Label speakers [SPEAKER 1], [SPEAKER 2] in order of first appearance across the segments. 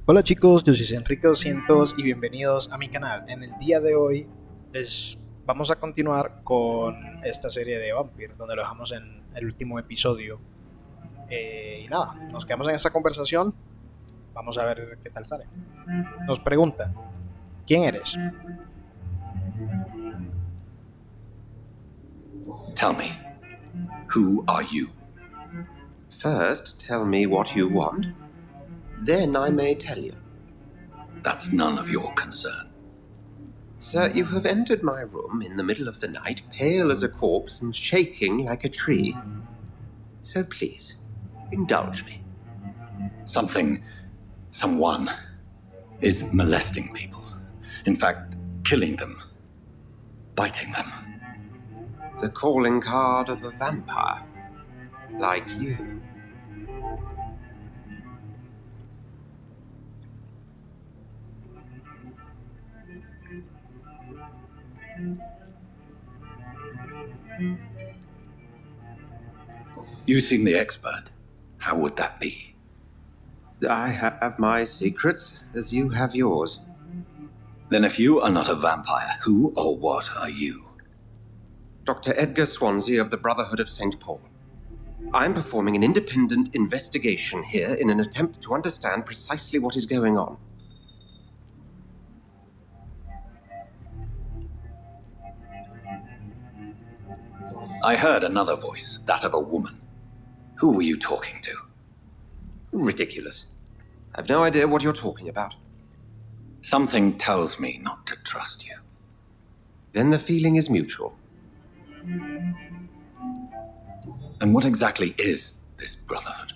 [SPEAKER 1] Hola chicos, yo soy Enrique 200 y bienvenidos a mi canal. En el día de hoy vamos a continuar con esta serie de Vampyr, donde lo dejamos en el último episodio. Y nada, nos quedamos en esta conversación. Vamos a ver qué tal sale. Nos pregunta, ¿quién eres?
[SPEAKER 2] Tell me, who are you?
[SPEAKER 3] First, tell me what you want. Then I may tell you.
[SPEAKER 2] That's none of your concern.
[SPEAKER 3] Sir, you have entered my room in the middle of the night, pale as a corpse and shaking like a tree. So please, indulge me.
[SPEAKER 2] Someone is molesting people. In fact, killing them. Biting them.
[SPEAKER 3] The calling card of a vampire. Like you.
[SPEAKER 2] You seem the expert. How would that be?
[SPEAKER 3] I have my secrets, as you have yours.
[SPEAKER 2] Then if you are not a vampire, who or what are you?
[SPEAKER 3] Dr. Edgar Swansea of the Brotherhood of St. Paul. I'm performing an independent investigation here in an attempt to understand precisely what is going on.
[SPEAKER 2] I heard another voice, that of a woman. Who were you talking to?
[SPEAKER 3] Ridiculous. I've no idea what you're talking about.
[SPEAKER 2] Something tells me not to trust you.
[SPEAKER 3] Then the feeling is mutual.
[SPEAKER 2] And what exactly is this brotherhood?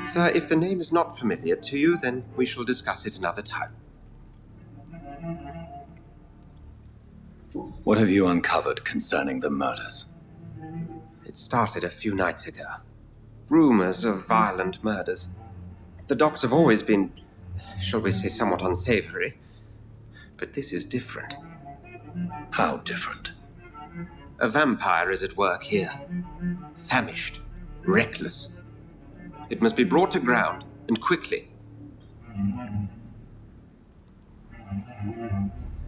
[SPEAKER 3] Sir, if the name is not familiar to you, then we shall discuss it another time.
[SPEAKER 2] What have you uncovered concerning the murders?
[SPEAKER 3] It started a few nights ago. Rumors of violent murders. The docks have always been, shall we say, somewhat unsavory. But this is different.
[SPEAKER 2] How different?
[SPEAKER 3] A vampire is at work here. Famished. Reckless. It must be brought to ground, and quickly.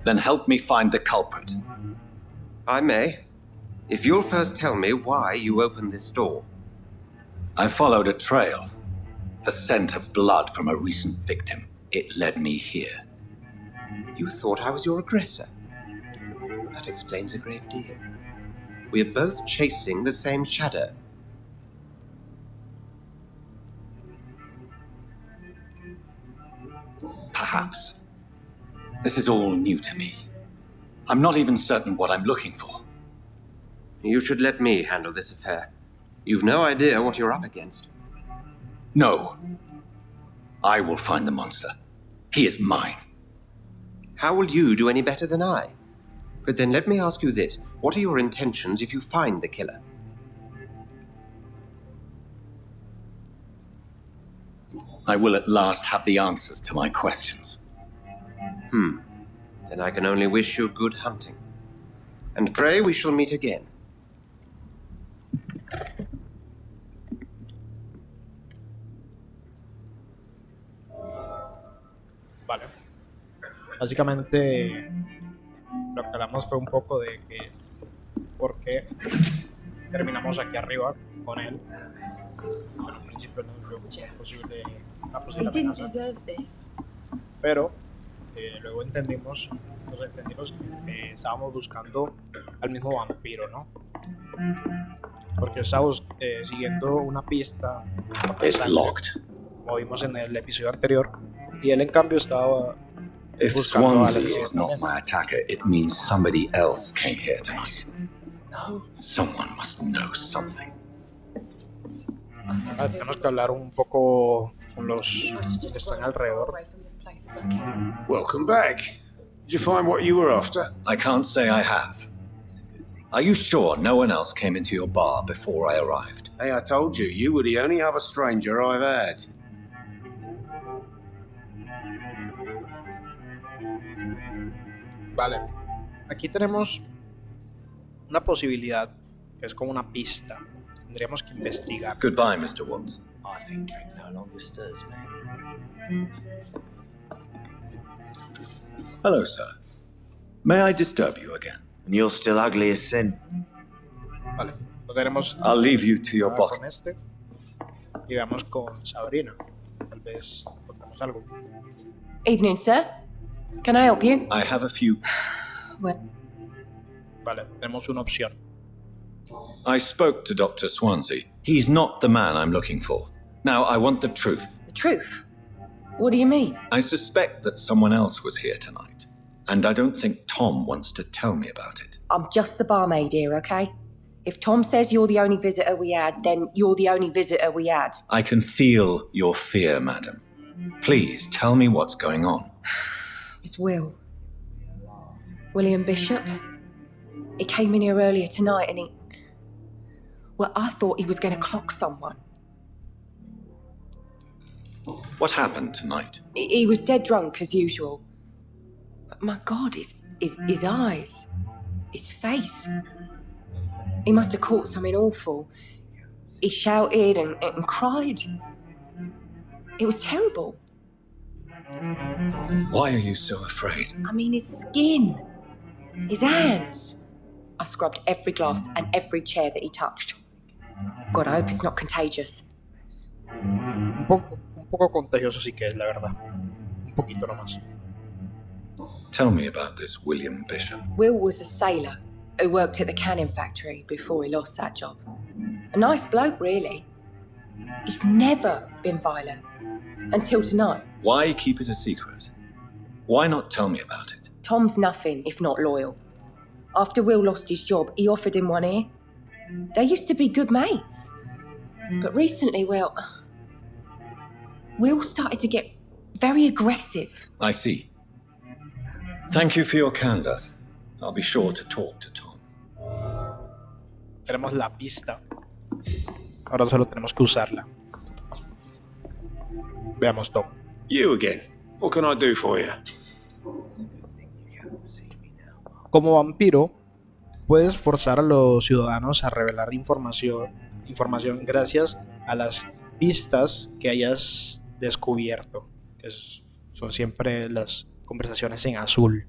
[SPEAKER 2] Then help me find the culprit.
[SPEAKER 3] I may, if you'll first tell me why you opened this door.
[SPEAKER 2] I followed a trail. The scent of blood from a recent victim. It led me here.
[SPEAKER 3] You thought I was your aggressor. That explains a great deal. We are both chasing the same shadow.
[SPEAKER 2] Perhaps. This is all new to me. I'm not even certain what I'm looking for.
[SPEAKER 3] You should let me handle this affair. You've no idea what you're up against.
[SPEAKER 2] No. I will find the monster. He is mine.
[SPEAKER 3] How will you do any better than I? But then let me ask you this. What are your intentions if you find the killer?
[SPEAKER 2] I will at last have the answers to my questions.
[SPEAKER 3] Then I can only wish you good hunting. And pray we shall meet again.
[SPEAKER 1] Vale. Básicamente lo que hablamos fue un poco de que por qué terminamos aquí arriba con él. Bueno, al principio no vio como una posible amenaza, pero luego nos entendimos que estábamos buscando al mismo vampiro, ¿no? Porque estábamos siguiendo una pista,
[SPEAKER 2] It's locked.
[SPEAKER 1] como vimos en el episodio anterior, y él en cambio estaba
[SPEAKER 2] If
[SPEAKER 1] buscando a
[SPEAKER 2] Swansea
[SPEAKER 1] Alex
[SPEAKER 2] is not my attacker, it means somebody else came here tonight. Someone must know something.
[SPEAKER 1] Tenemos que hablar un poco con los que están alrededor.
[SPEAKER 4] Welcome back. Did you find what you were after?
[SPEAKER 2] I can't say I have. Are you sure no one else came into your bar before I arrived?
[SPEAKER 4] Hey, I told you, you were the only other stranger I've had.
[SPEAKER 1] Vale, aquí tenemos una posibilidad que es como una pista. Tendríamos que investigar.
[SPEAKER 2] Goodbye, Mr. Watts.
[SPEAKER 5] I think drink no longer stirs me.
[SPEAKER 2] Hello, sir. May I disturb you again?
[SPEAKER 5] And you're still ugly as sin.
[SPEAKER 1] Vale, no tenemos
[SPEAKER 2] I'll leave you to your
[SPEAKER 1] nada
[SPEAKER 2] bottle.
[SPEAKER 1] con este. Y vamos con Sabrina. Tal vez contamos algo.
[SPEAKER 6] Evening, sir. Can I help you?
[SPEAKER 2] I have a few...
[SPEAKER 6] Well,
[SPEAKER 1] Vale, tenemos una opción.
[SPEAKER 2] I spoke to Dr. Swansea. He's not the man I'm looking for. Now, I want the truth.
[SPEAKER 6] the truth. What do you mean?
[SPEAKER 2] I suspect that someone else was here tonight, and I don't think Tom wants to tell me about it.
[SPEAKER 6] I'm just the barmaid here, okay? If Tom says you're the only visitor we had, then you're the only visitor we had.
[SPEAKER 2] I can feel your fear, madam. Please tell me what's going on.
[SPEAKER 6] It's Will. William Bishop. He came in here earlier tonight and he... Well, I thought he was going to clock someone.
[SPEAKER 2] What happened tonight?
[SPEAKER 6] He was dead drunk, as usual. But my God, his eyes. His face. He must have caught something awful. He shouted and cried. It was terrible.
[SPEAKER 2] Why are you so afraid?
[SPEAKER 6] I mean, his skin. His hands. I scrubbed every glass and every chair that he touched. God, I hope it's not contagious.
[SPEAKER 1] Un poco contagioso sí que es, la verdad. Un poquito nomás.
[SPEAKER 2] Tell me about this William Bishop.
[SPEAKER 6] Will was a sailor who worked at the canning factory before he lost that job. A nice bloke, really. He's never been violent. Until tonight.
[SPEAKER 2] Why keep it a secret? Why not tell me about it?
[SPEAKER 6] Tom's nothing if not loyal. After Will lost his job, he offered him one ear. They used to be good mates. But recently, well, Will started to get very aggressive.
[SPEAKER 2] I see. Thank you for your candor. I'll be sure to talk to Tom.
[SPEAKER 1] Tenemos la pista. Ahora solo tenemos que usarla. Veamos, Tom.
[SPEAKER 4] You again. What can I do for you?
[SPEAKER 1] Como vampiro, puedes forzar a los ciudadanos a revelar información gracias a las pistas que hayas descubierto, que son siempre las conversaciones en azul.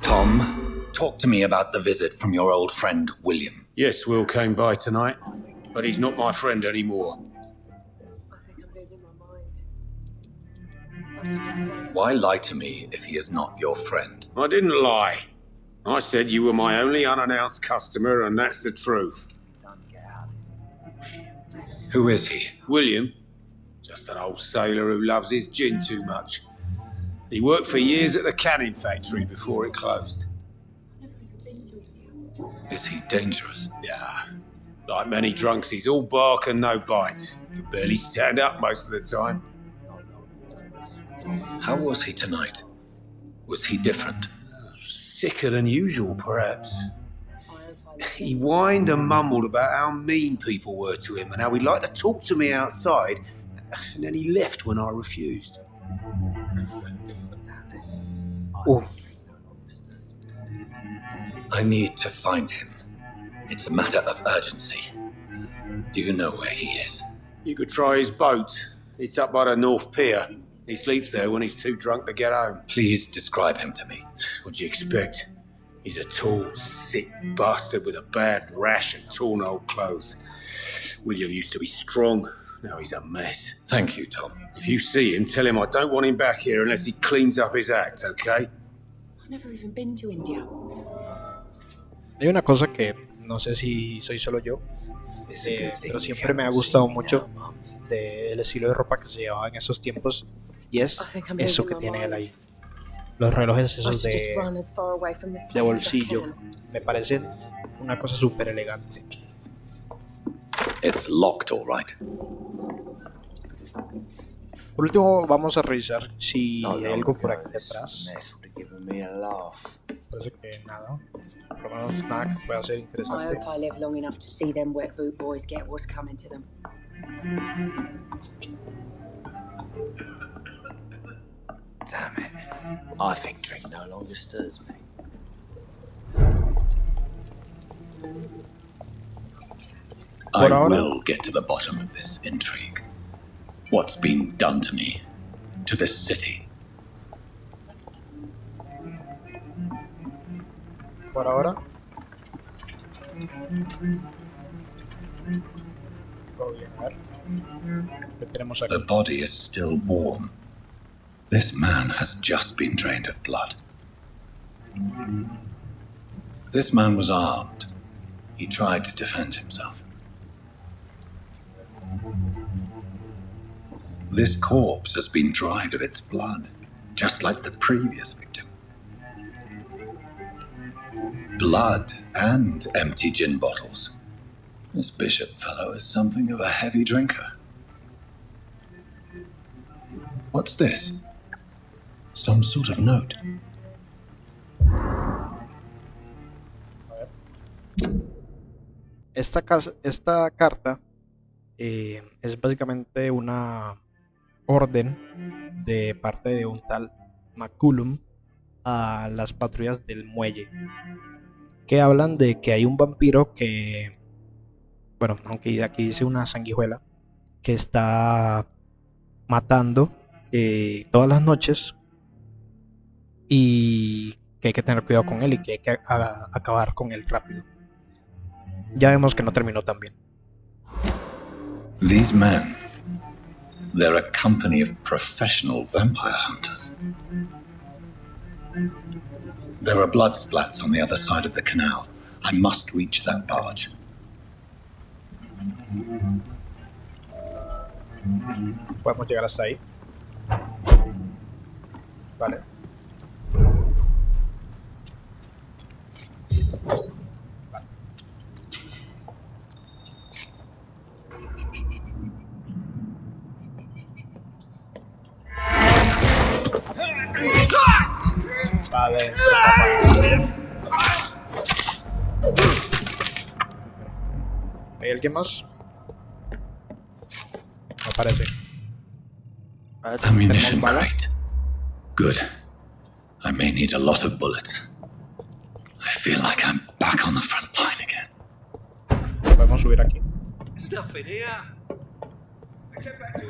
[SPEAKER 2] Tom, talk to me about the visit from your old friend William.
[SPEAKER 4] Yes, Will came by tonight, but he's not my friend anymore.
[SPEAKER 2] Why lie to me if he is not your friend?
[SPEAKER 4] I didn't lie. I said you were my only unannounced customer, and that's the truth.
[SPEAKER 2] Who is he?
[SPEAKER 4] William, just an old sailor who loves his gin too much. He worked for years at the canning factory before it closed.
[SPEAKER 2] Is he dangerous?
[SPEAKER 4] Yeah, like many drunks, he's all bark and no bite. Could barely stand up most of the time.
[SPEAKER 2] How was he tonight? Was he different?
[SPEAKER 4] Sicker than usual, perhaps. He whined and mumbled about how mean people were to him and how he'd like to talk to me outside, and then he left when I refused.
[SPEAKER 1] Uf.
[SPEAKER 2] I need to find him. It's a matter of urgency. Do you know where he is?
[SPEAKER 4] You could try his boat. It's up by the North Pier. He sleeps there when he's too drunk to get home.
[SPEAKER 2] Please describe him to me.
[SPEAKER 4] What'd you expect? He's a tall, sick bastard with a bad rash and torn old clothes. William used to be strong. Now he's a mess.
[SPEAKER 2] Thank you, Tom.
[SPEAKER 4] If you see him, tell him I don't want him back here unless he cleans up his act, okay?
[SPEAKER 6] I've never even been to India.
[SPEAKER 1] Hay una cosa que no sé si soy solo yo, pero siempre me ha gustado mucho del estilo de ropa que se llevaba en esos tiempos, y es eso que tiene él ahí. Los relojes esos de bolsillo me parecen una cosa súper elegante.
[SPEAKER 2] It's locked, all right.
[SPEAKER 1] Por último, vamos a revisar si hay algo por aquí detrás. Parece que nada. Por lo menos nada que pueda ser
[SPEAKER 6] I
[SPEAKER 1] interesante.
[SPEAKER 6] hope I live long enough to see them wet boot boys get what's coming to them.
[SPEAKER 5] Damn it. I think drink no longer stirs me.
[SPEAKER 2] I
[SPEAKER 1] Por ahora-
[SPEAKER 2] will get to the bottom of this intrigue. What's been done to me to this city.
[SPEAKER 1] Por ahora. Todo bien, a ver. ¿Qué tenemos aquí?
[SPEAKER 2] The body is still warm. This man has just been drained of blood. This man was armed. He tried to defend himself. This corpse has been dried of its blood, just like the previous victim. Blood and empty gin bottles. This bishop fellow is something of a heavy drinker. What's this? Some sort of note.
[SPEAKER 1] Esta carta es básicamente una orden de parte de un tal McCullum a las patrullas del muelle, que hablan de que hay un vampiro que, bueno, aunque aquí dice una sanguijuela, que está matando todas las noches y que hay que tener cuidado con él y que hay que acabar con él rápido. Ya vemos que no terminó tan bien.
[SPEAKER 2] These men, they're a company of professional vampire hunters. There are blood splats on the other side of the canal. I must reach that barge.
[SPEAKER 1] Podemos llegar hasta ahí. Vale. Vale, ¿hay alguien más? No parece. Vale,
[SPEAKER 2] Ammunition
[SPEAKER 1] ¿tenemos bala?
[SPEAKER 2] crate. Good. I may need a lot of bullets. I feel like I'm back on the front line again.
[SPEAKER 1] Podemos subir aquí.
[SPEAKER 7] There's nothing here. Let's head back to.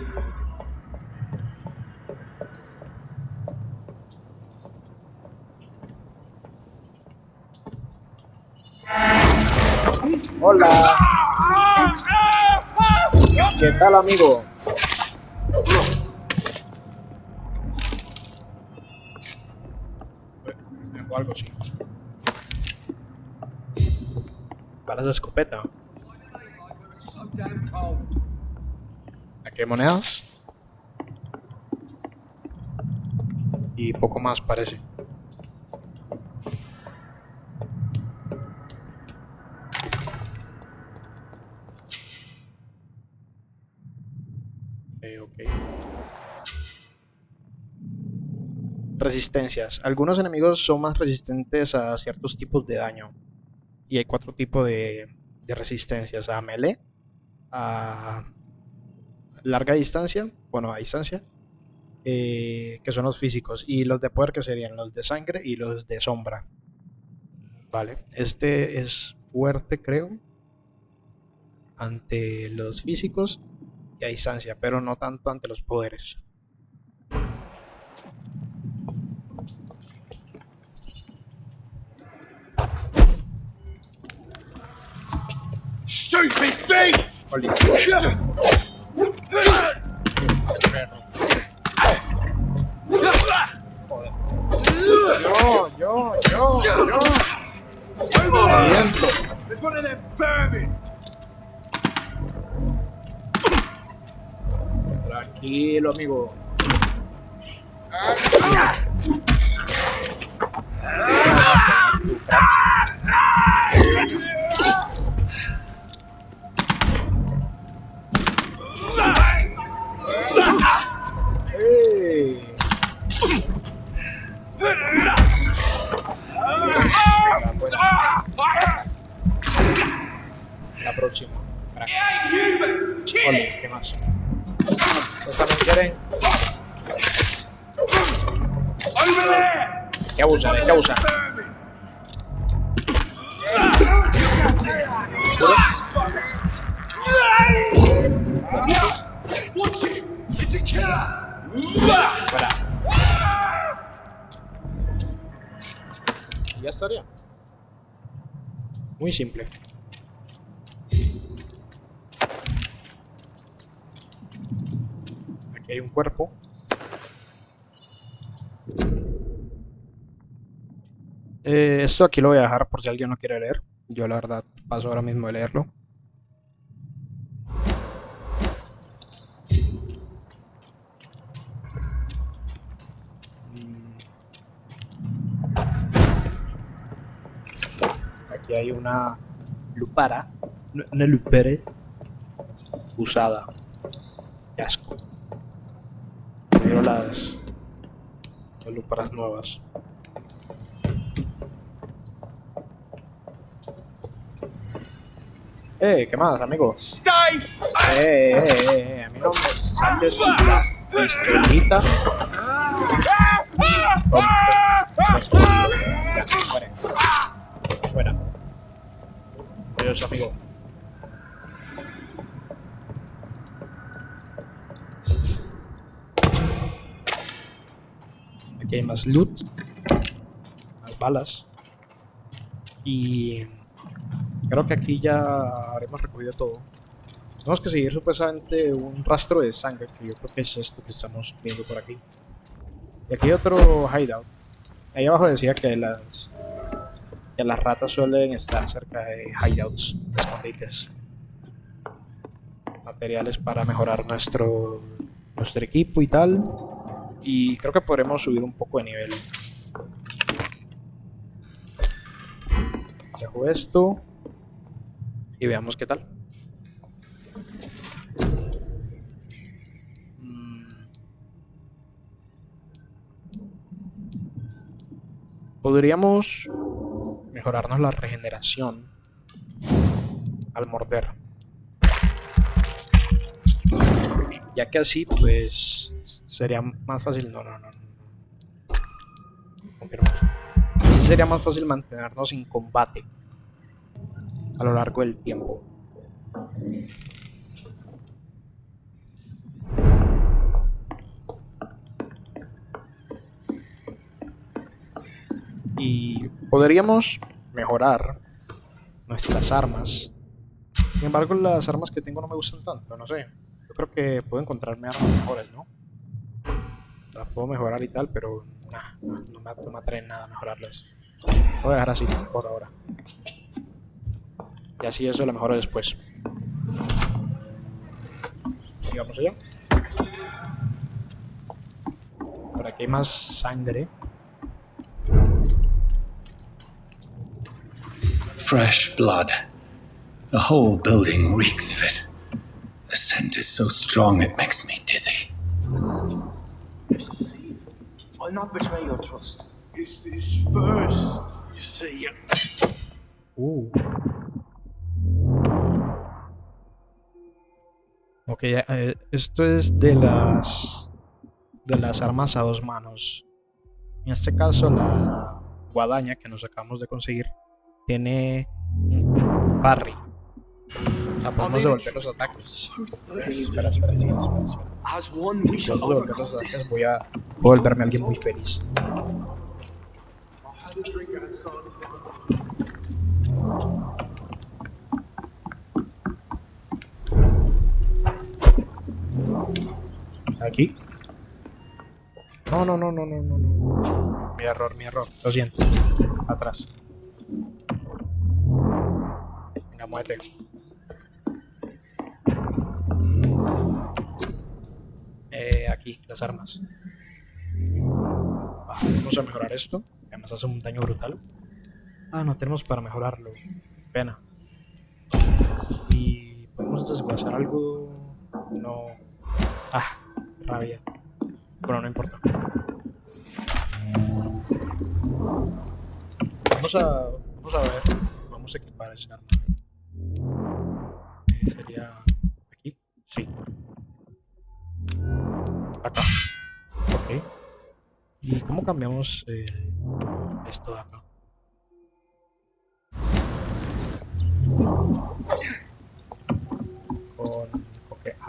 [SPEAKER 1] Hola. ¿Qué tal, amigo? O algo así. Balas de escopeta.
[SPEAKER 7] So damn cold.
[SPEAKER 1] Aquí hay monedas. Y poco más parece. Ok. Resistencias. Algunos enemigos son más resistentes a ciertos tipos de daño. Y hay 4 tipos de resistencias: a melee, a larga distancia, bueno, a distancia, que son los físicos, y los de poder, que serían los de sangre y los de sombra. Vale, este es fuerte, creo, ante los físicos y a distancia, pero no tanto ante los poderes.
[SPEAKER 7] Stupid beast!
[SPEAKER 1] Oli. Yo.
[SPEAKER 7] There's one of them vermin!
[SPEAKER 1] Tranquilo, amigo. Hey. La próxima. Ole, ¿qué más? Estos también quieren. Hay que abusar, hay que abusar.
[SPEAKER 7] Watch it! It's a killer!
[SPEAKER 1] Fuera. Y ya estaría. Muy simple. Aquí hay un cuerpo. Esto aquí lo voy a dejar por si alguien no quiere leer. Yo la verdad paso ahora mismo de leerlo. Aquí hay una lupara. Una lupere usada. Qué asco. Pero las luparas nuevas. ¿Qué más, amigo?
[SPEAKER 7] Stay!
[SPEAKER 1] A mí no me saltes la pistolita. Fuera. Fuera. Adiós, amigo. Aquí hay más loot. Más balas. Y creo que aquí ya habremos recogido todo. Tenemos que seguir supuestamente un rastro de sangre, que yo creo que es esto que estamos viendo por aquí. Y aquí hay otro hideout. Ahí abajo decía que las ratas suelen estar cerca de hideouts, de escondites. Materiales para mejorar nuestro equipo y tal. Y creo que podremos subir un poco de nivel. Dejo esto y veamos qué tal. Podríamos mejorarnos la regeneración al morder, ya que así pues sería más fácil. No. Confirmo. Así sería más fácil mantenernos en combate a lo largo del tiempo. Y podríamos mejorar nuestras armas. Sin embargo, las armas que tengo no me gustan tanto, no sé. Yo creo que puedo encontrarme armas mejores, ¿no? Las puedo mejorar y tal, pero no me atrae nada mejorarlas. Voy a dejar así por ahora. Y así eso lo mejoro después. Y vamos allá. Por aquí hay más sangre.
[SPEAKER 2] Fresh blood. The whole building reeks of it. The scent is so strong it makes me dizzy.
[SPEAKER 5] I'll not betray your trust.
[SPEAKER 7] Is this first, you see?
[SPEAKER 1] Ok, esto es de las armas a dos manos. En este caso la guadaña que nos acabamos de conseguir tiene un parry. O sea, podemos devolver los ataques. Espera.
[SPEAKER 5] As one, we shall
[SPEAKER 1] Podemos devolver
[SPEAKER 5] overcome
[SPEAKER 1] los ataques.
[SPEAKER 5] this.
[SPEAKER 1] Voy a volverme alguien muy feliz. Aquí. No. Mi error. Lo siento. Atrás. Venga, muévete. Aquí, las armas. Vamos a mejorar esto. Además hace un daño brutal. No tenemos para mejorarlo. Pena. Y podemos desguazar algo. No. Rabia. Bueno, no importa. Vamos a ver si vamos a equipar ese arma. Sería aquí. Sí. Acá. Ok. ¿Y cómo cambiamos esto de acá?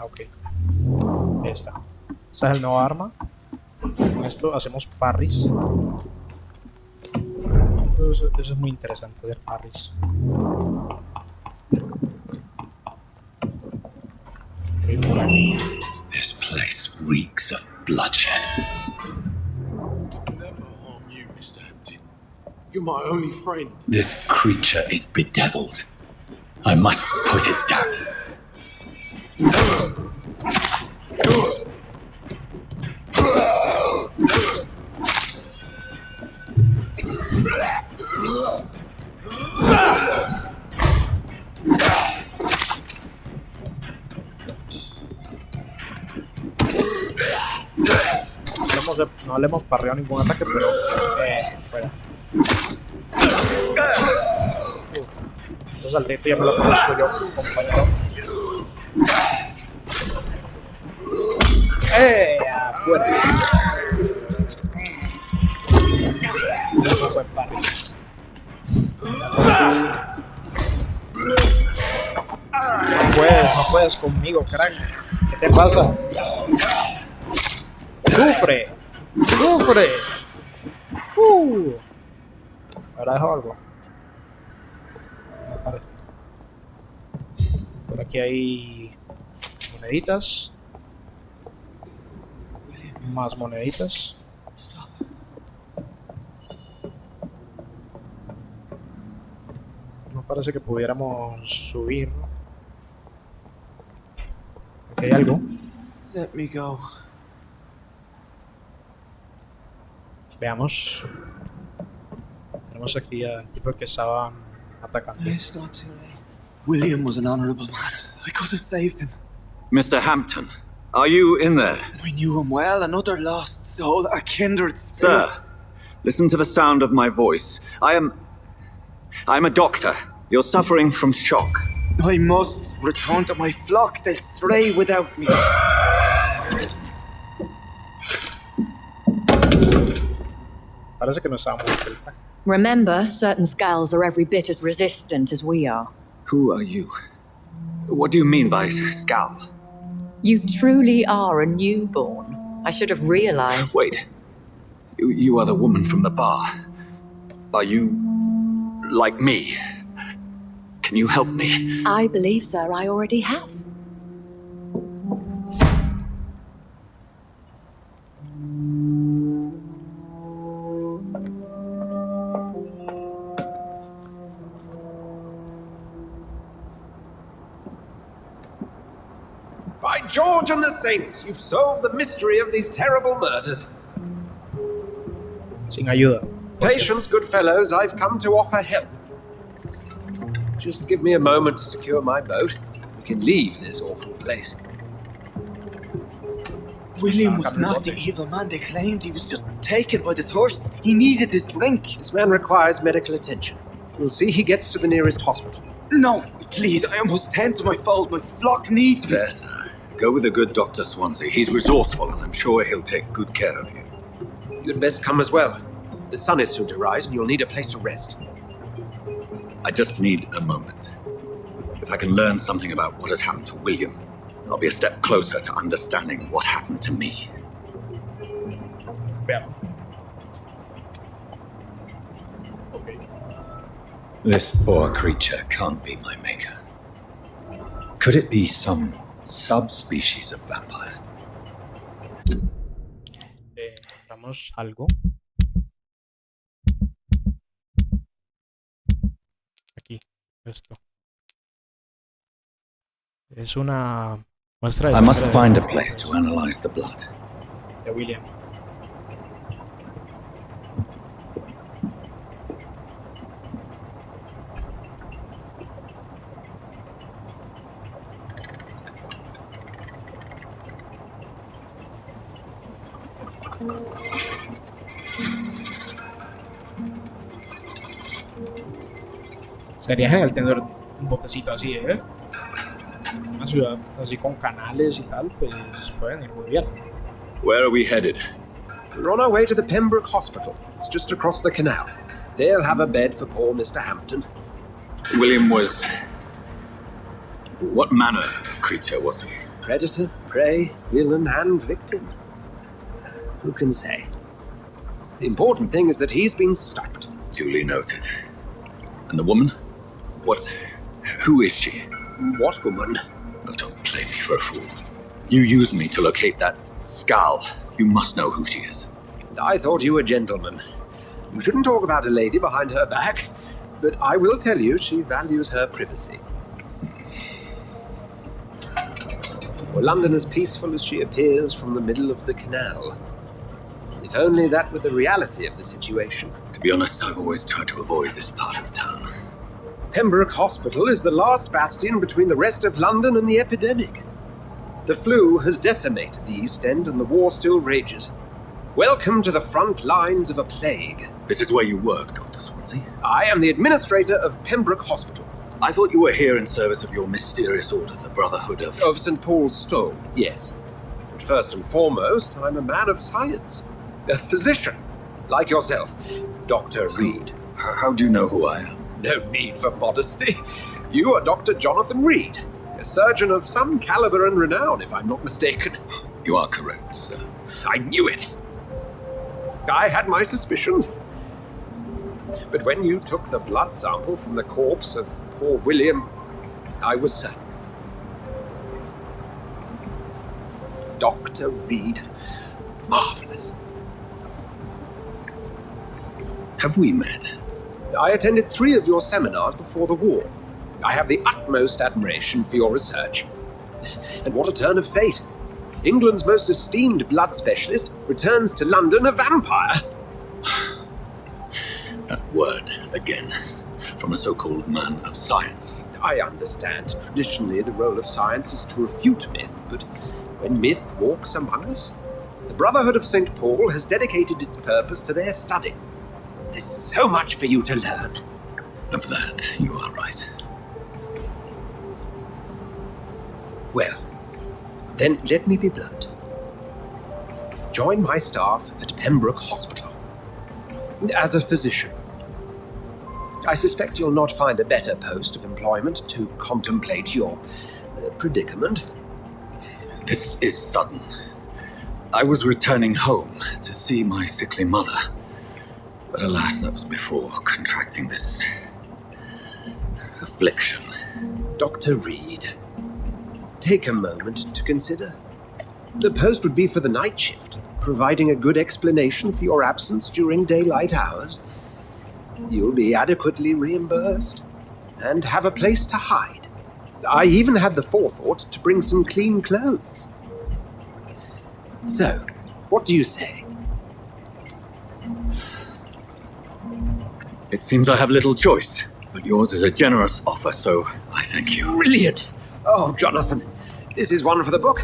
[SPEAKER 1] Ok. Esta es el nuevo arma. Con esto hacemos parries. Eso es muy interesante, hacer parries. Por aquí.
[SPEAKER 2] This place reeks of bloodshed.
[SPEAKER 7] Never harm you, Mr. Hampton. You're my only friend.
[SPEAKER 2] This creature is bedeviled. I must put it down.
[SPEAKER 1] No le hemos parreado ningún ataque, pero fuera. Entonces al reto ya me lo conozco yo, compañero. Afuera. Un buen parry. No puedes conmigo, crack. ¿Qué te pasa? ¡Sufre! ¡Sufre! ¿Habrá dejado algo? Me parece. Por aquí hay moneditas. Más moneditas. No parece que pudiéramos subir. Aquí hay algo.
[SPEAKER 5] Let me go.
[SPEAKER 1] Veamos. Tenemos aquí al tipo que estaban atacando.
[SPEAKER 5] It's not too late. William was an honourable man. I could have saved him.
[SPEAKER 2] Mr. Hampton, are you in there?
[SPEAKER 5] I knew him well, another lost soul, a kindred spirit.
[SPEAKER 2] Sir, listen to the sound of my voice. I'm a doctor. You're suffering from shock.
[SPEAKER 5] I must return to my flock. They'll stray without me.
[SPEAKER 1] Parece que no estaba muy cerca.
[SPEAKER 8] Remember, certain Skals are every bit as resistant as we are.
[SPEAKER 2] Who are you? What do you mean by Skal?
[SPEAKER 8] You truly are a newborn. I should have realized.
[SPEAKER 2] Wait. You are the woman from the bar. Are you like me? Can you help me?
[SPEAKER 8] I believe, sir, I already have.
[SPEAKER 3] By George and the Saints, you've solved the mystery of these terrible murders.
[SPEAKER 1] Sin ayuda.
[SPEAKER 3] Patience, good fellows, I've come to offer help. Just give me a moment to secure my boat. We can leave this awful place.
[SPEAKER 5] William was not the evil man they claimed. He was just taken by the thirst. He needed his drink.
[SPEAKER 3] This man requires medical attention. We'll see he gets to the nearest hospital.
[SPEAKER 5] No, please, I must tend to my fold. My flock needs me.
[SPEAKER 2] Better. Go with the good Dr. Swansea. He's resourceful, and I'm sure he'll take good care of you.
[SPEAKER 3] You'd best come as well. The sun is soon to rise, and you'll need a place to rest.
[SPEAKER 2] I just need a moment. If I can learn something about what has happened to William, I'll be a step closer to understanding what happened to me.
[SPEAKER 1] Veamos. Okay.
[SPEAKER 2] This poor creature can't be my maker. Could it be some subspecies of vampire?
[SPEAKER 1] Encontramos algo. Aquí, esto. Es una muestra de
[SPEAKER 2] I must
[SPEAKER 1] sangre
[SPEAKER 2] find a place to analyze the blood.
[SPEAKER 1] de William. Sería genial tener un botecito así, ¿eh? Una ciudad así con canales y tal, pues pueden ir muy bien.
[SPEAKER 2] Where are we headed?
[SPEAKER 3] We're on our way to the Pembroke Hospital. It's just across the canal. They'll have a bed for poor Mr. Hampton.
[SPEAKER 2] William was... What manner of creature was he?
[SPEAKER 3] Predator, prey, villain, and victim. Who can say? The important thing is that he's been stopped.
[SPEAKER 2] Duly noted. And the woman? What? Who is she?
[SPEAKER 3] What woman?
[SPEAKER 2] Oh, don't play me for a fool. You used me to locate that Skal. You must know who she is.
[SPEAKER 3] I thought you a gentleman. You shouldn't talk about a lady behind her back, but I will tell you she values her privacy. Were London as peaceful as she appears from the middle of the canal? If only that were the reality of the situation.
[SPEAKER 2] To be honest, I've always tried to avoid this part of town.
[SPEAKER 3] Pembroke Hospital is the last bastion between the rest of London and the epidemic. The flu has decimated the East End and the war still rages. Welcome to the front lines of a plague.
[SPEAKER 2] This is where you work, Dr. Swansea.
[SPEAKER 3] I am the administrator of Pembroke Hospital.
[SPEAKER 2] I thought you were here in service of your mysterious order, the Brotherhood of...
[SPEAKER 3] Of St. Paul's Stole, yes. But first and foremost, I'm a man of science. A physician, like yourself, Dr. Reed.
[SPEAKER 2] How do you know who I am?
[SPEAKER 3] No need for modesty. You are Dr. Jonathan Reed, a surgeon of some caliber and renown, if I'm not mistaken.
[SPEAKER 2] You are correct, sir.
[SPEAKER 3] I knew it. I had my suspicions. But when you took the blood sample from the corpse of poor William, I was certain. Dr. Reed. Marvelous.
[SPEAKER 2] Have we met?
[SPEAKER 3] I attended 3 of your seminars before the war. I have the utmost admiration for your research. And what a turn of fate. England's most esteemed blood specialist returns to London a vampire.
[SPEAKER 2] That word, again, from a so-called man of science.
[SPEAKER 3] I understand. Traditionally, the role of science is to refute myth, but when myth walks among us, the Brotherhood of St. Paul has dedicated its purpose to their study. There's so much for you to learn.
[SPEAKER 2] Of that, you are right.
[SPEAKER 3] Well, then let me be blunt. Join my staff at Pembroke Hospital. As a physician. I suspect you'll not find a better post of employment to contemplate your predicament.
[SPEAKER 2] This is sudden. I was returning home to see my sickly mother. But alas, that was before contracting this affliction.
[SPEAKER 3] Dr. Reed, take a moment to consider. The post would be for the night shift, providing a good explanation for your absence during daylight hours. You'll be adequately reimbursed and have a place to hide. I even had the forethought to bring some clean clothes. So, what do you say?
[SPEAKER 2] It seems I have little choice, but yours is a generous offer, so I thank you.
[SPEAKER 3] Brilliant! Oh, Jonathan, this is one for the book,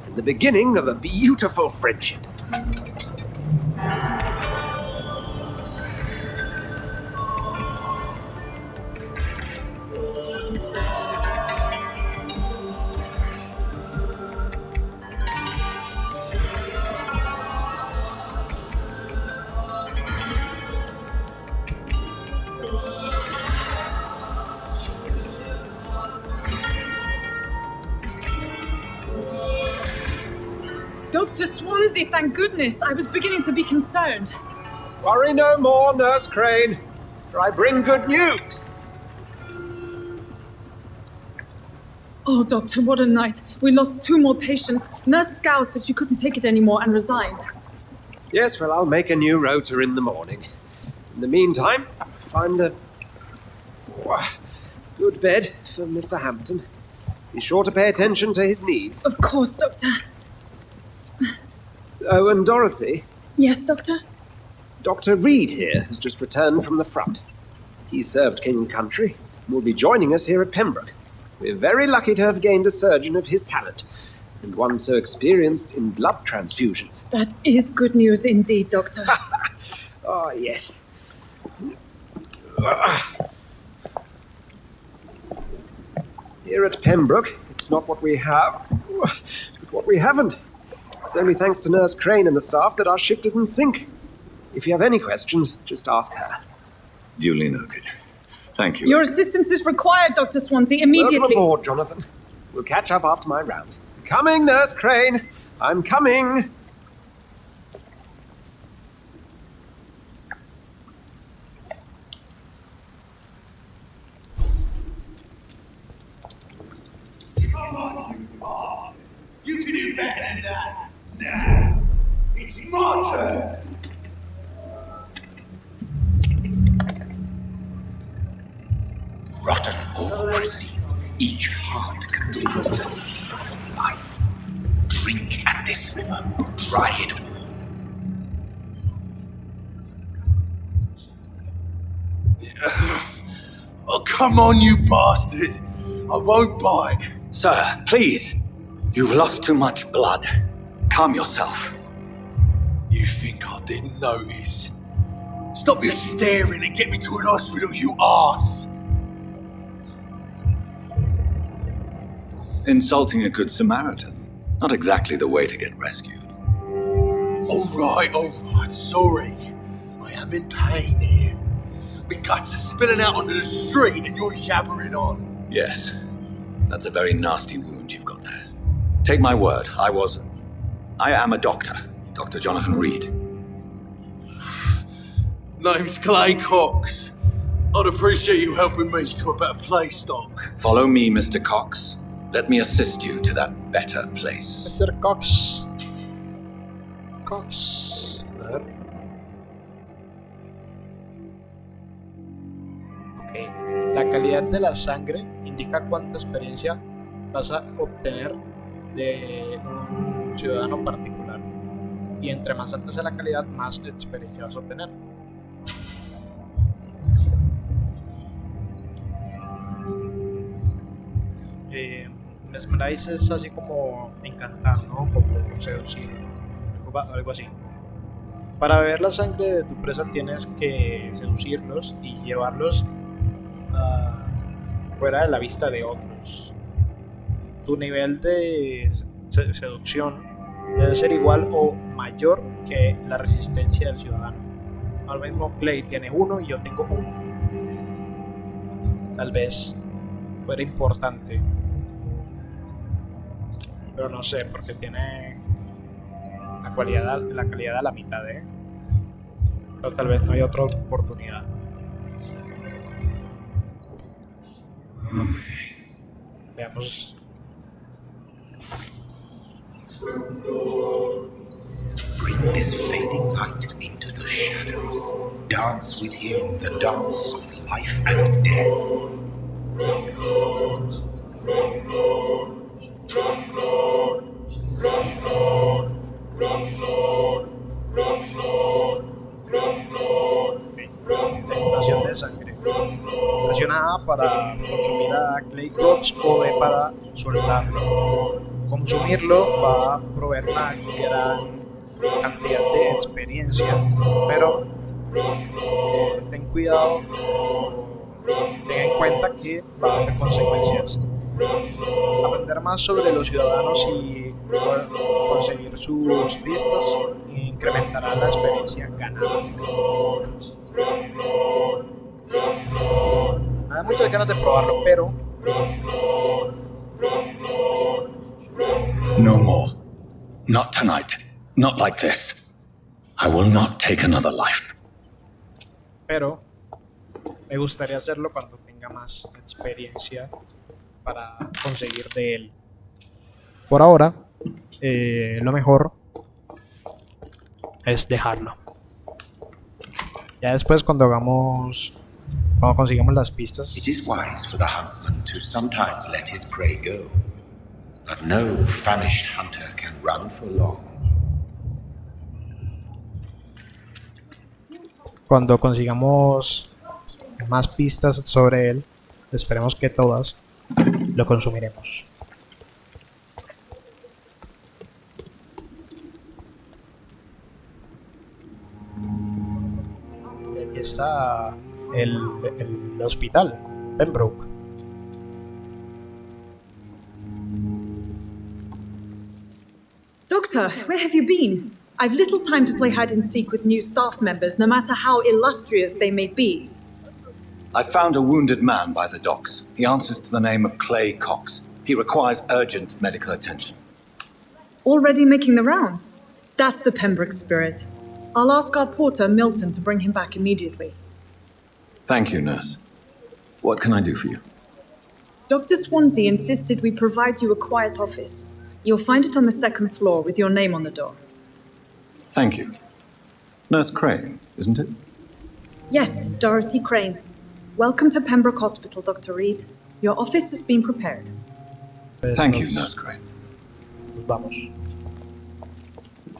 [SPEAKER 3] and the beginning of a beautiful friendship.
[SPEAKER 9] Dr. Swansea, thank goodness. I was beginning to be concerned.
[SPEAKER 3] Worry no more, Nurse Crane, for I bring good news.
[SPEAKER 9] Oh, Doctor, what a night. We lost 2 more patients. Nurse Skal said she couldn't take it anymore and resigned.
[SPEAKER 3] Yes, well, I'll make a new rota in the morning. In the meantime, find a good bed for Mr. Hampton. Be sure to pay attention to his needs.
[SPEAKER 9] Of course, Doctor.
[SPEAKER 3] Oh, and Dorothy.
[SPEAKER 9] Yes, Doctor?
[SPEAKER 3] Dr. Reed here has just returned from the front. He served King and Country and will be joining us here at Pembroke. We're very lucky to have gained a surgeon of his talent, and one so experienced in blood transfusions.
[SPEAKER 9] That is good news indeed, Doctor.
[SPEAKER 3] Oh, yes. Here at Pembroke, it's not what we have, but what we haven't. It's only thanks to Nurse Crane and the staff that our ship doesn't sink. If you have any questions, just ask her.
[SPEAKER 2] Duly noted. Thank you.
[SPEAKER 9] Your assistance is required, Dr. Swansea, immediately.
[SPEAKER 3] Welcome aboard, Jonathan. We'll catch up after my rounds. Coming, Nurse Crane. I'm coming.
[SPEAKER 4] Spartan! Rotten or pristine, each heart contains the seed of life. Drink at this river, dry it all. Oh, come on, you bastard! I won't bite.
[SPEAKER 2] Sir, please. You've lost too much blood. Calm yourself.
[SPEAKER 7] You think I didn't notice? Stop your staring and get me to an hospital, you arse!
[SPEAKER 2] Insulting a good Samaritan. Not exactly the way to get rescued.
[SPEAKER 7] Alright, sorry. I am in pain here. My guts are spilling out onto the street and you're yabbering on.
[SPEAKER 2] Yes. That's a very nasty wound you've got there. Take my word, I am a doctor. Dr. Jonathan Reed.
[SPEAKER 7] Name's Clay Cox. I'd appreciate you helping me to a better place, Doc.
[SPEAKER 2] Follow me, Mr. Cox. Let me assist you to that better place.
[SPEAKER 1] Mr. Cox. Cox. A ver. Ok. La calidad de la sangre indica cuánta experiencia vas a obtener de un ciudadano particular. Y entre más alta sea la calidad, más experiencia vas a obtener. Mesmerize es así como encantar, ¿no? Como seducir, algo así. Para beber la sangre de tu presa tienes que seducirlos y llevarlos fuera de la vista de otros. Tu nivel de seducción debe ser igual o mayor que la resistencia del ciudadano. Ahora mismo Clay tiene 1 y yo tengo 1. Tal vez fuera importante, pero no sé, porque tiene la calidad a la mitad, pero tal vez no hay otra oportunidad. Veamos.
[SPEAKER 4] Bring this fading light into the shadows. Dance with him the dance of life and death.
[SPEAKER 1] Tentación de sangre. Presiona A para consumir a Clay Cox o B para soltarlo. Consumirlo va a proveer una gran cantidad de experiencia, pero ten cuidado, ten en cuenta que va a haber consecuencias. Aprender más sobre los ciudadanos y conseguir sus pistas incrementará la experiencia ganada. Me da muchas ganas de probarlo, pero
[SPEAKER 2] No more. Not tonight. Not like this. I will not take another life.
[SPEAKER 1] Pero me gustaría hacerlo cuando tenga más experiencia para conseguir de él. Por ahora, lo mejor es dejarlo. Ya después cuando consigamos las pistas.
[SPEAKER 4] It is wise for the huntsman to sometimes let his prey go, but no famished hunter can run for long.
[SPEAKER 1] Cuando consigamos más pistas sobre él, esperemos que todas, lo consumiremos. Y aquí está el hospital, Pembroke.
[SPEAKER 9] Doctor, where have you been? I've little time to play hide and seek with new staff members, no matter how illustrious they may be.
[SPEAKER 2] I found a wounded man by the docks. He answers to the name of Clay Cox. He requires urgent medical attention.
[SPEAKER 9] Already making the rounds? That's the Pembroke spirit. I'll ask our porter, Milton, to bring him back immediately.
[SPEAKER 2] Thank you, nurse. What can I do for you?
[SPEAKER 9] Dr. Swansea insisted we provide you a quiet office. You'll find it on the second floor with your name on the door.
[SPEAKER 2] Thank you. Nurse Crane, isn't it?
[SPEAKER 9] Yes, Dorothy Crane. Welcome to Pembroke Hospital, Dr. Reed. Your office has been prepared.
[SPEAKER 1] Pues
[SPEAKER 2] Thank you, Nurse Crane.
[SPEAKER 1] nos vamos.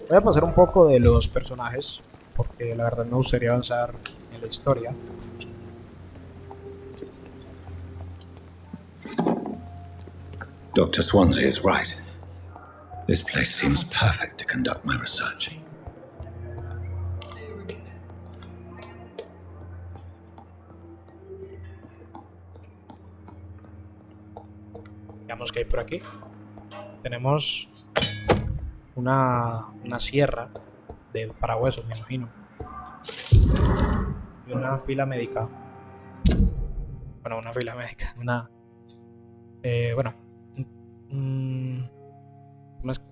[SPEAKER 1] Voy a pasar un poco de los personajes, porque la verdad me gustaría avanzar en la historia.
[SPEAKER 2] Dr. Swansea is right. This place seems perfect to conduct my research.
[SPEAKER 1] Veamos qué hay por aquí. Tenemos una sierra de parahuesos, me imagino. Y una fila médica. Bueno, una fila médica.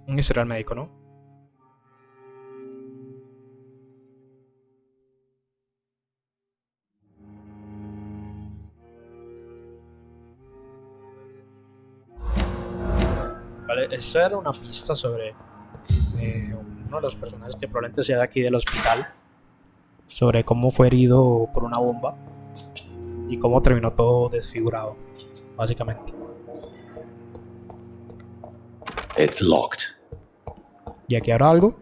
[SPEAKER 1] Un historial médico, ¿no? Vale, esto era una pista sobre uno de los personajes que probablemente sea de aquí del hospital, sobre cómo fue herido por una bomba y cómo terminó todo desfigurado, básicamente.
[SPEAKER 2] It's locked.
[SPEAKER 1] ¿Y aquí habrá algo?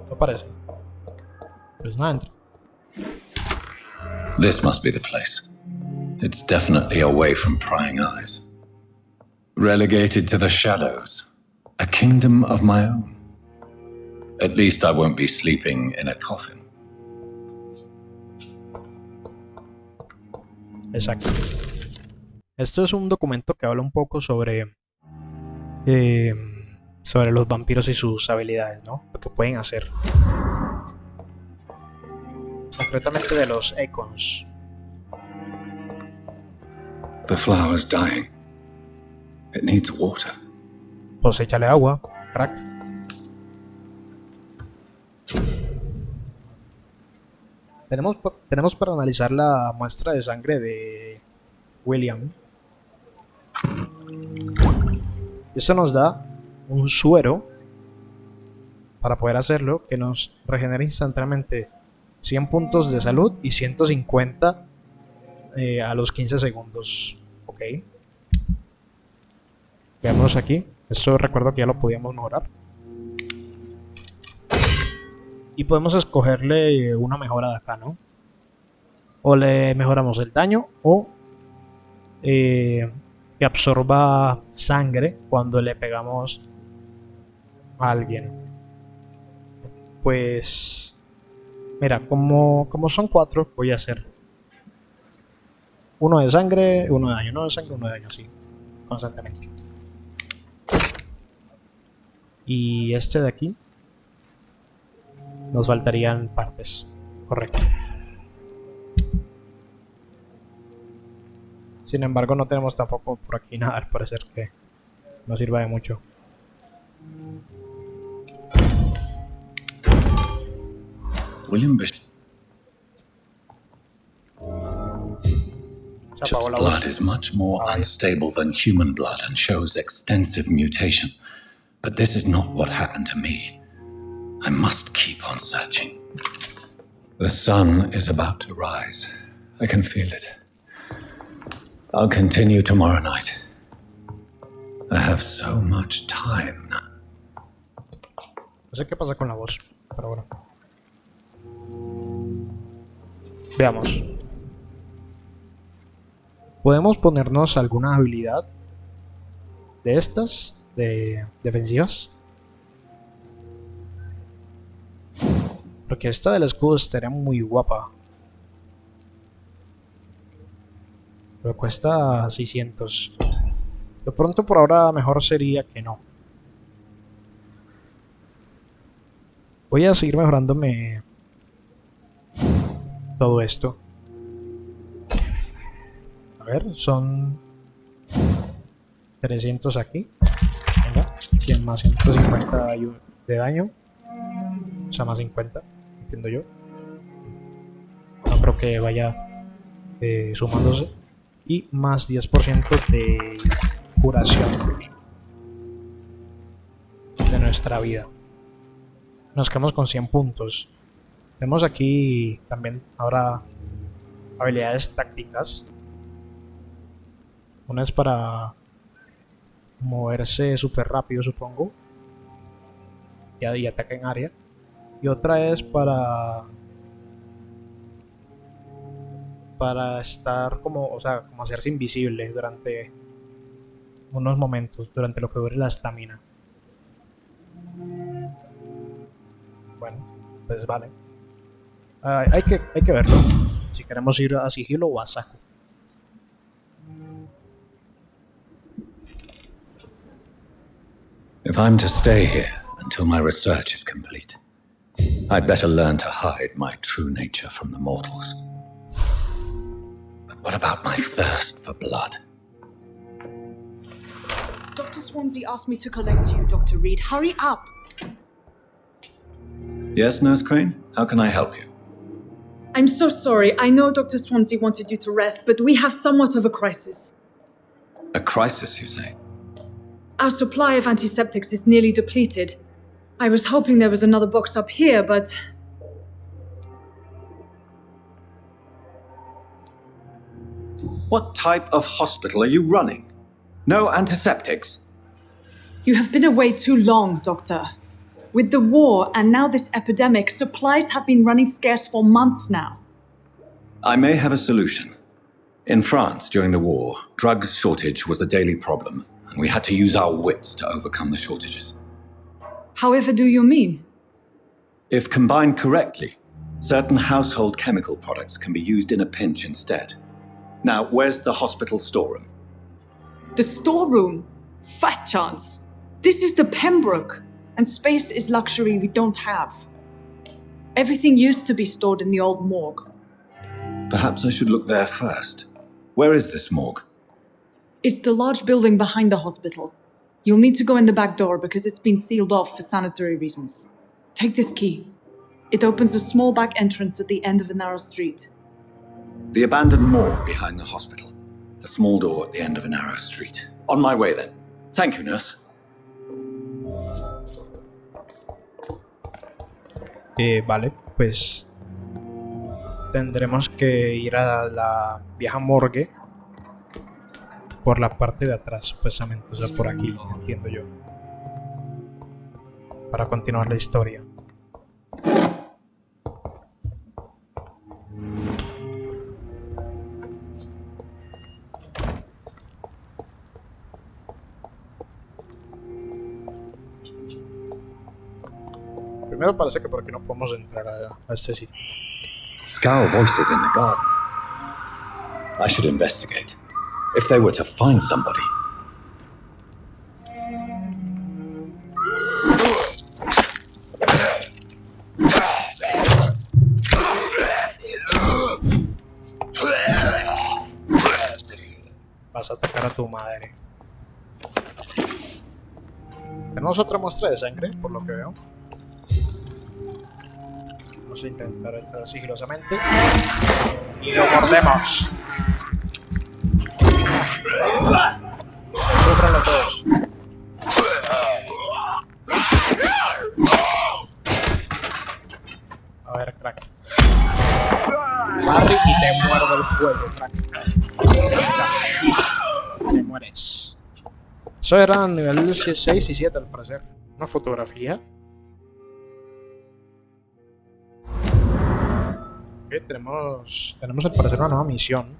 [SPEAKER 1] No parece. Pues nada, entra.
[SPEAKER 2] This must be the place. It's definitely away from prying eyes. Relegated to the shadows. A kingdom of my own. At least I won't be sleeping in a coffin.
[SPEAKER 1] Exacto. Esto es un documento que habla un poco sobre los vampiros y sus habilidades, ¿no? Lo que pueden hacer. Concretamente de los econs.
[SPEAKER 2] The flower's dying. It needs water.
[SPEAKER 1] Pues échale agua, crack. Tenemos para analizar la muestra de sangre de William. Esto nos da un suero para poder hacerlo, que nos regenera instantáneamente 100 puntos de salud y 150 a los 15 segundos. Ok. Veamos aquí. Esto recuerdo que ya lo podíamos mejorar. Y podemos escogerle una mejora de acá, ¿no? O le mejoramos el daño o que absorba sangre cuando le pegamos a alguien. Pues mira, como son 4, voy a hacer uno de sangre, uno de daño, uno de sangre, uno de daño, así, constantemente. Y este de aquí nos faltarían partes. Correcto. Sin embargo, no tenemos tampoco por aquí nada, al parecer, que no sirva de mucho.
[SPEAKER 2] William Bishop.
[SPEAKER 1] Se apagó la
[SPEAKER 2] Blood
[SPEAKER 1] voz.
[SPEAKER 2] is much more unstable than human blood and shows extensive mutation. But this is not what happened to me. I must keep on searching. The sun is about to rise. I can feel it. I'll continue tomorrow night. I have so much time now.
[SPEAKER 1] No sé qué pasa con la voz, pero bueno. Veamos. ¿Podemos ponernos alguna habilidad de estas, de defensivas? Porque esta del escudo estaría muy guapa. Pero cuesta 600. De pronto por ahora mejor sería que no. Voy a seguir mejorándome todo esto. A ver, son 300 aquí. Venga, 100 más 150 de daño. O sea, más 50, entiendo yo. No creo que vaya sumándose. Y más 10% de curación de nuestra vida. Nos quedamos con 100 puntos. Tenemos aquí también ahora habilidades tácticas. Una es para moverse súper rápido, supongo. Y ataca en área. Y otra es para estar como, o sea, como hacerse invisible durante unos momentos, durante lo que dure la estamina. Bueno, pues vale. Hay que verlo. Si queremos ir a sigilo o a saco.
[SPEAKER 2] If I'm to stay here until my research is complete, I'd better learn to hide my true nature from the mortals. But what about my thirst for blood?
[SPEAKER 9] Dr. Swansea asked me to collect you, Dr. Reed. Hurry up!
[SPEAKER 2] Yes, Nurse Crane? How can I help you?
[SPEAKER 9] I'm so sorry. I know Dr. Swansea wanted you to rest, but we have somewhat of a crisis.
[SPEAKER 2] A crisis, you say?
[SPEAKER 9] Our supply of antiseptics is nearly depleted. I was hoping there was another box up here, but...
[SPEAKER 2] What type of hospital are you running? No antiseptics?
[SPEAKER 9] You have been away too long, Doctor. With the war and now this epidemic, supplies have been running scarce for months now.
[SPEAKER 2] I may have a solution. In France, during the war, drugs shortage was a daily problem, and we had to use our wits to overcome the shortages.
[SPEAKER 9] However do you mean?
[SPEAKER 2] If combined correctly, certain household chemical products can be used in a pinch instead. Now, where's the hospital storeroom?
[SPEAKER 9] The storeroom? Fat chance. This is the Pembroke, and space is luxury we don't have. Everything used to be stored in the old morgue.
[SPEAKER 2] Perhaps I should look there first. Where is this morgue?
[SPEAKER 9] It's the large building behind the hospital. You'll need to go in the back door because it's been sealed off for sanitary reasons. Take this key. It opens a small back entrance at the end of a narrow street.
[SPEAKER 2] The abandoned morgue behind the hospital. A small door at the end of a narrow street. On my way then. Thank you, nurse.
[SPEAKER 1] Vale, pues tendremos que ir a la vieja morgue por la parte de atrás, supuestamente, o sea, por aquí, entiendo yo, para continuar la historia. Primero parece que por aquí no podemos entrar a este sitio.
[SPEAKER 2] Skal voices in the garden. I should investigate. If they were to find somebody.
[SPEAKER 1] Vas a atacar a tu madre. Tenemos otra muestra de sangre, por lo que veo. Vamos a intentar entrar sigilosamente. Y lo mordemos. Sufran los dos. A ver, crack. Barry y te muerdo el cuello, crack. Te mueres. Eso era nivel 6 y 7 al parecer. Una fotografía. Ok, tenemos al parecer una nueva misión.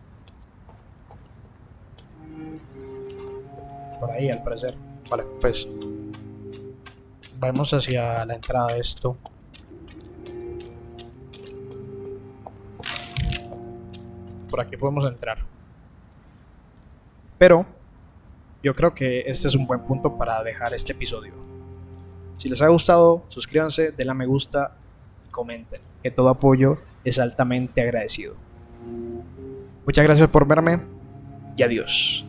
[SPEAKER 1] Por ahí al parecer. Vale, pues vamos hacia la entrada de esto. Por aquí podemos entrar. Pero yo creo que este es un buen punto para dejar este episodio. Si les ha gustado, suscríbanse, denle a me gusta y comenten, que todo apoyo es altamente agradecido. Muchas gracias por verme y adiós.